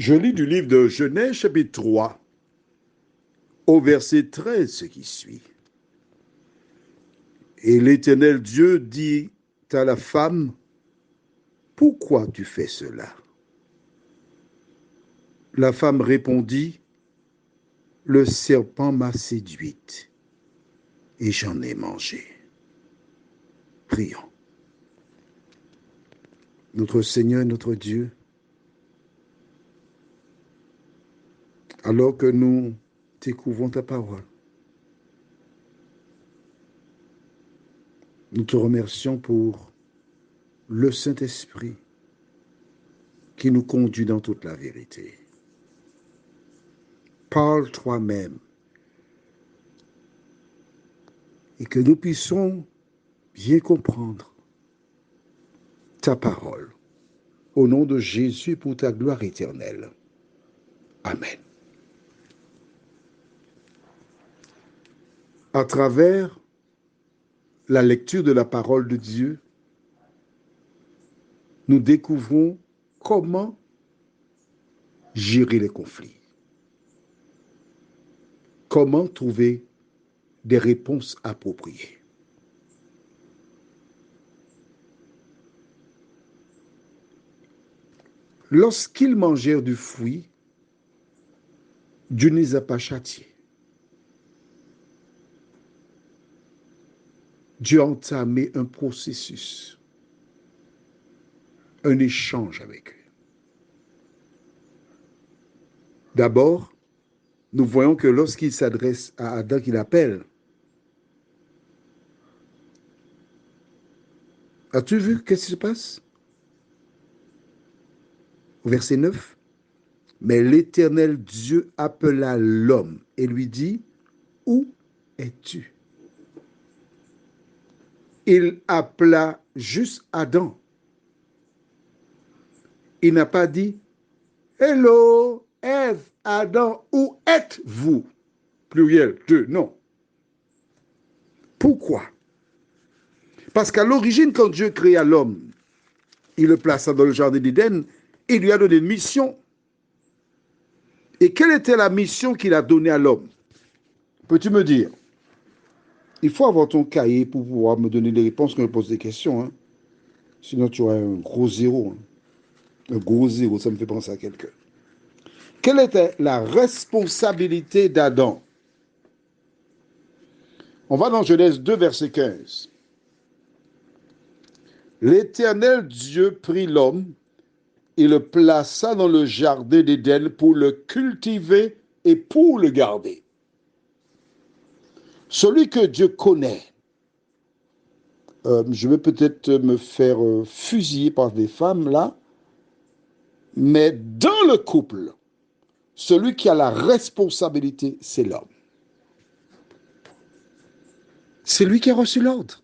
Je lis du livre de Genèse, chapitre 3, au verset 13, ce qui suit. Et l'Éternel Dieu dit à la femme, « Pourquoi tu fais cela ?» La femme répondit, « Le serpent m'a séduite et j'en ai mangé. » Prions. Notre Seigneur, notre Dieu, alors que nous découvrons ta parole, nous te remercions pour le Saint-Esprit qui nous conduit dans toute la vérité. Parle toi-même et que nous puissions bien comprendre ta parole. Au nom de Jésus, pour ta gloire éternelle. Amen. À travers la lecture de la parole de Dieu, nous découvrons comment gérer les conflits, comment trouver des réponses appropriées. Lorsqu'ils mangèrent du fruit, Dieu ne les a pas châtiés. Dieu a entamé un processus, un échange avec eux. D'abord, nous voyons que lorsqu'il s'adresse à Adam, qu'il appelle, as-tu vu qu'est-ce qui se passe? Au verset 9, mais l'Éternel Dieu appela l'homme et lui dit, où es-tu? Il appela juste Adam. Il n'a pas dit, hello, Ève, Adam, où êtes-vous? Pluriel, deux, non. Pourquoi? Parce qu'à l'origine, quand Dieu créa l'homme, il le plaça dans le jardin d'Éden et il lui a donné une mission. Et quelle était la mission qu'il a donnée à l'homme? Peux-tu me dire? Il faut avoir ton cahier pour pouvoir me donner les réponses quand je pose des questions. Hein. Sinon, tu auras un gros zéro. Hein. Un gros zéro, ça me fait penser à quelqu'un. Quelle était la responsabilité d'Adam? On va dans Genèse 2, verset 15. L'Éternel Dieu prit l'homme et le plaça dans le jardin d'Éden pour le cultiver et pour le garder. Celui que Dieu connaît, je vais peut-être me faire fusiller par des femmes là, mais dans le couple, celui qui a la responsabilité, c'est l'homme. C'est lui qui a reçu l'ordre.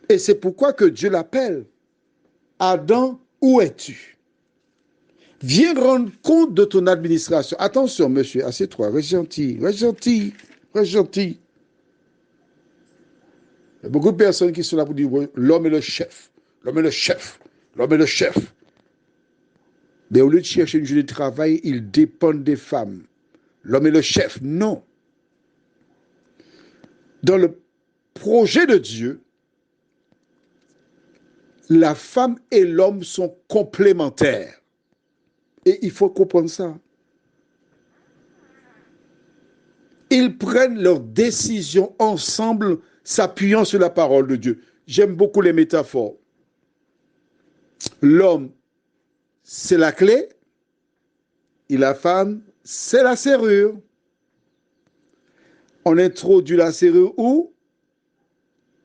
Et c'est pourquoi que Dieu l'appelle. Adam, où es-tu? Viens rendre compte de ton administration. Attention, monsieur, assieds-toi, reste gentil, reste gentil, reste gentil. Il y a beaucoup de personnes qui sont là pour dire l'homme est le chef, l'homme est le chef, l'homme est le chef. Mais au lieu de chercher une journée de travail, ils dépendent des femmes. L'homme est le chef. Non. Dans le projet de Dieu, la femme et l'homme sont complémentaires. Et il faut comprendre ça. Ils prennent leurs décisions ensemble, s'appuyant sur la parole de Dieu. J'aime beaucoup les métaphores. L'homme, c'est la clé, et la femme, c'est la serrure. On introduit la serrure où?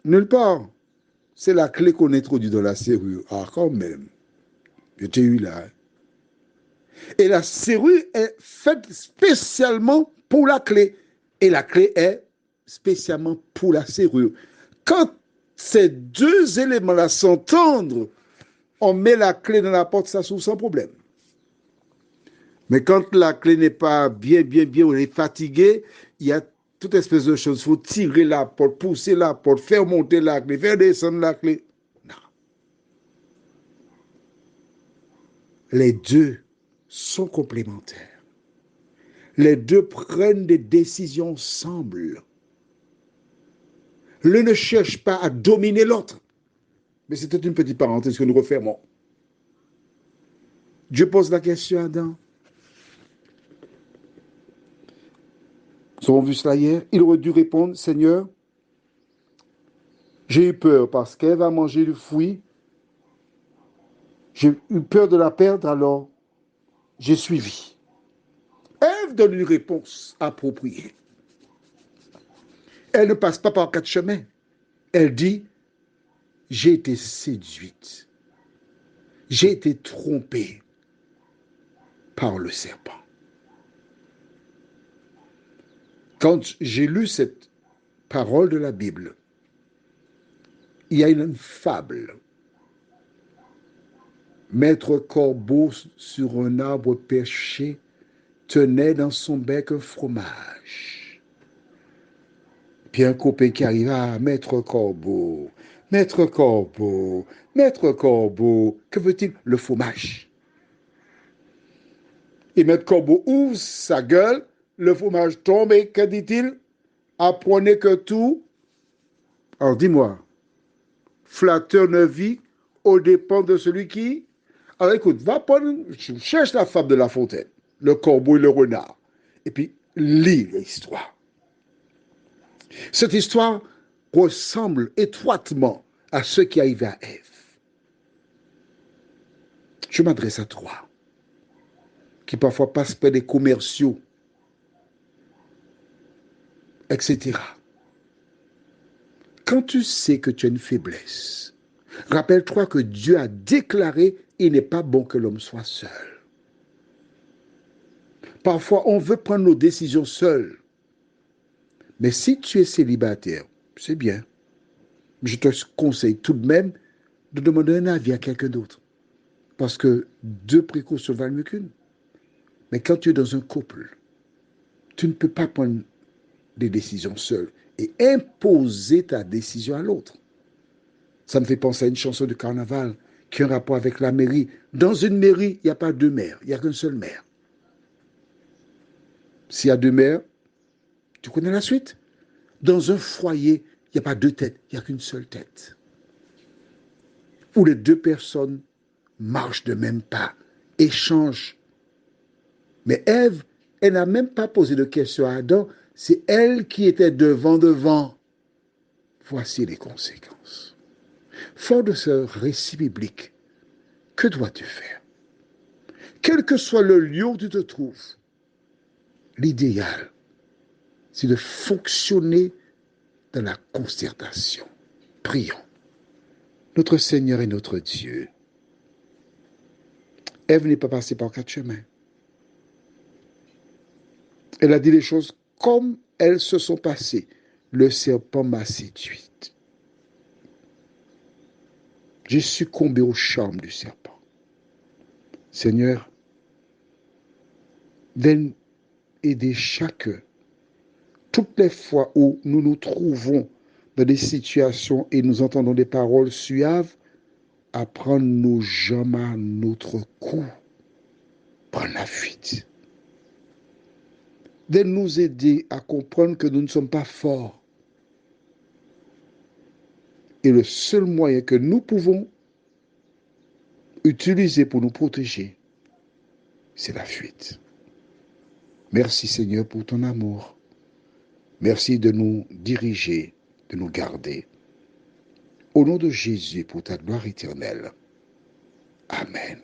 Nulle part. C'est la clé qu'on introduit dans la serrure. Ah, quand même. Je t'ai eu là. Et la serrure est faite spécialement pour la clé. Et la clé est spécialement pour la serrure. Quand ces deux éléments-là s'entendent, on met la clé dans la porte, ça s'ouvre sans problème. Mais quand la clé n'est pas bien, on est fatigué, il y a toute espèce de choses. Il faut tirer la porte, pousser la porte, faire monter la clé, faire descendre la clé. Non. Les deux sont complémentaires. Les deux prennent des décisions ensemble. L'un ne cherche pas à dominer l'autre. Mais c'était une petite parenthèse que nous refermons. Dieu pose la question à Adam. Nous avons vu cela hier. Il aurait dû répondre, Seigneur, j'ai eu peur parce qu'elle va manger le fruit. J'ai eu peur de la perdre, alors j'ai suivi. Ève donne une réponse appropriée. Elle ne passe pas par quatre chemins. Elle dit, j'ai été séduite. J'ai été trompée par le serpent. Quand j'ai lu cette parole de la Bible, il y a une fable. Maître Corbeau sur un arbre perché tenait dans son bec un fromage. Puis un copain qui arriva à Maître Corbeau. Maître Corbeau, Maître Corbeau, que veut-il? Le fromage. Et Maître Corbeau ouvre sa gueule, le fromage tombe et que dit-il? Apprenez que tout. Alors dis-moi, flatteur ne vit aux dépens de celui qui. Alors écoute, va prendre, cherche la fable de La Fontaine, le corbeau et le renard, et puis lis l'histoire. Cette histoire ressemble étroitement à ce qui arrivait à Ève. Je m'adresse à toi, qui parfois passe par des commerciaux, etc. Quand tu sais que tu as une faiblesse, rappelle-toi que Dieu a déclaré il n'est pas bon que l'homme soit seul. Parfois, on veut prendre nos décisions seul. Mais si tu es célibataire, c'est bien. Je te conseille tout de même de demander un avis à quelqu'un d'autre. Parce que deux précautions valent mieux qu'une. Mais quand tu es dans un couple, tu ne peux pas prendre des décisions seul et imposer ta décision à l'autre. Ça me fait penser à une chanson de carnaval qui a un rapport avec la mairie. Dans une mairie, il n'y a pas deux maires, il n'y a qu'un seul maire. S'il y a deux maires, tu connais la suite. Dans un foyer, il n'y a pas deux têtes, il n'y a qu'une seule tête. Où les deux personnes marchent de même pas, échangent. Mais Ève, elle n'a même pas posé de question à Adam, c'est elle qui était devant. Voici les conséquences. Fort de ce récit biblique, que dois-tu faire? Quel que soit le lieu où tu te trouves, l'idéal, c'est de fonctionner dans la concertation. Prions. Notre Seigneur et notre Dieu, Ève n'est pas passée par quatre chemins. Elle a dit les choses comme elles se sont passées. Le serpent m'a séduite. J'ai succombé au charme du serpent. Seigneur, viens aider chacun. Toutes les fois où nous nous trouvons dans des situations et nous entendons des paroles suaves, à prendre nos jambes à notre cou, prendre la fuite. De nous aider à comprendre que nous ne sommes pas forts. Et le seul moyen que nous pouvons utiliser pour nous protéger, c'est la fuite. Merci Seigneur pour ton amour. Merci de nous diriger, de nous garder. Au nom de Jésus, pour ta gloire éternelle. Amen.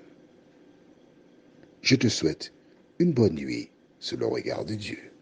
Je te souhaite une bonne nuit sous le regard de Dieu.